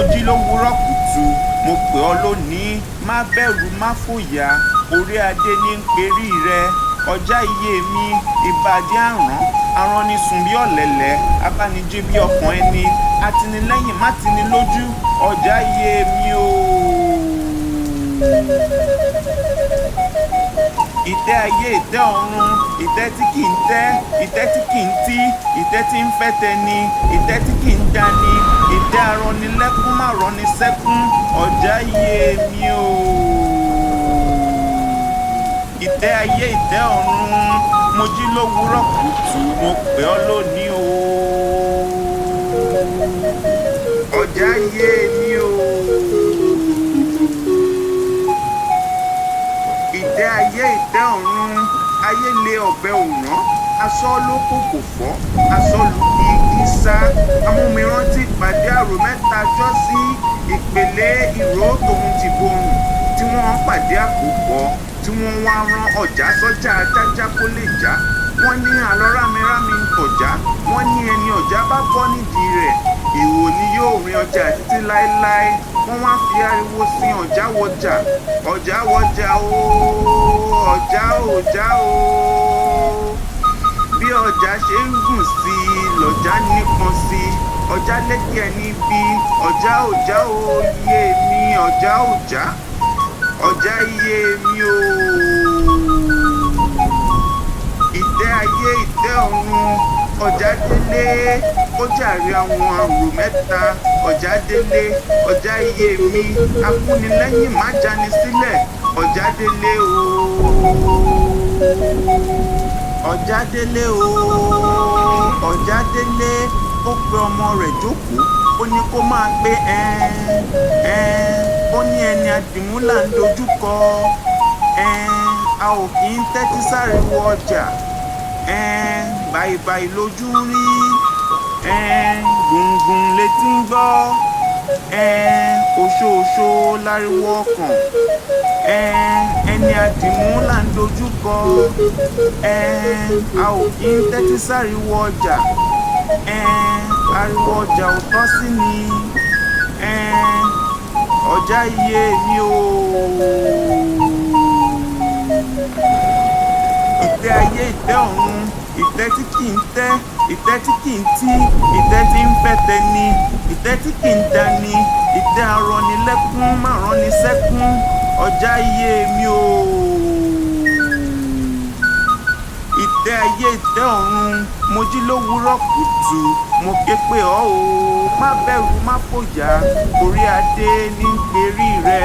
mo jí lówùúrọ̀ kùtù mo pè ọ́ lónìí má bẹ̀rù má fòyà orí adé ní ń perí rẹ ọjà iye mi ìbàdí aránisùn bí ọ̀lẹ̀lẹ̀ abánijé bí ọkàn ẹni atinilẹ́yìn má tini lójú ọjà iye mi o. Ìtẹ́ ayé ìtẹ́ ọ̀run ìtẹ́ tí kì í tẹ́ ìtẹ́ tí kì í tí ìtẹ́ tí ń fẹ́ tẹni ìtẹ́ tí kì í dani ìtẹ́ arọnilẹ́kún má rọni sẹ́kún ọjà iye mi o. Ìtẹ́ ayé ìtẹ́ ọ̀run mo jí lówùúrọ̀ kùtù mo pè ọ́ lónìí o. Ọjà iye mi o. Ìtẹ́ ayé ìtẹ́ ọ̀run ayé lé ọ̀bẹ òrán aṣọ ló kò kò fọ́ aṣọ lu igi sá amúmirántí ìpàdé àrò mẹ́ta jọ́ sí ìpele ìró tòun ti borùn tí wọ́n pàdé àkópọ̀ tí wọ́n wá rán ọjà sọ́jà ajájá kó lè já wọ́n ní àlọ́ rámirámi ń tọ̀já wọ́n ní ẹni ọjà bá bọ́ nídìí rẹ̀ ìwò ni yóò rin ọjà títí láéláé wọ́n wá fi ariwo sin ọjà wọjà ọjà wọjà o ọjà òjà o bí ọjà ṣe ń gùn sí i lọ́jà nípọn sí i ọjà lẹ́kẹ̀ níbi ọjà òjà o iye mi ọjà òjà ọjà iye mi o. Ìtẹ́ ayé ìtẹ́ ọ̀run ọjà délé ó jàre àwọn àrò mẹ́ta ọjà délé ọjà iye mi akúnilẹ́yìn má jani sílẹ̀ ọjà délé o. Ọjà délé o ọjà délé ó pe ọmọ rẹ̀ jókòó ó ní kó máa gbé ó ní ẹni àdìmúlà ń dojúkọ a ò kì í tẹ́tí sáriwo ọjà bàìbàì lójú ń rí gbùngbùn létí ń gbọ́ oṣooṣo láriwo ọkàn ẹni àdìmúlà ń dojúkọ a ò kì í tẹ́tí sáriwo ọjà ariwo ọjà ò tọ́ sí ni ọjà iye mi o. Ìtẹ́ ayé ìtẹ́ ọ̀run ìtẹ́ tí kì í tẹ́ ìtẹ́ tí kì í tí ìtẹ́ tí ń fẹ́ tẹni ìtẹ́ tí kì í dani ìtẹ́ arọnilẹ́kún má rọni sẹ́kún ọjà iye mi o. Ìtẹ́ ayé ìtẹ́ ọ̀run mo jí lówùúrọ̀ kùtù mo ké pè ọ́ o má bẹ̀rù má fòyà orí adé ní ń perí rẹ.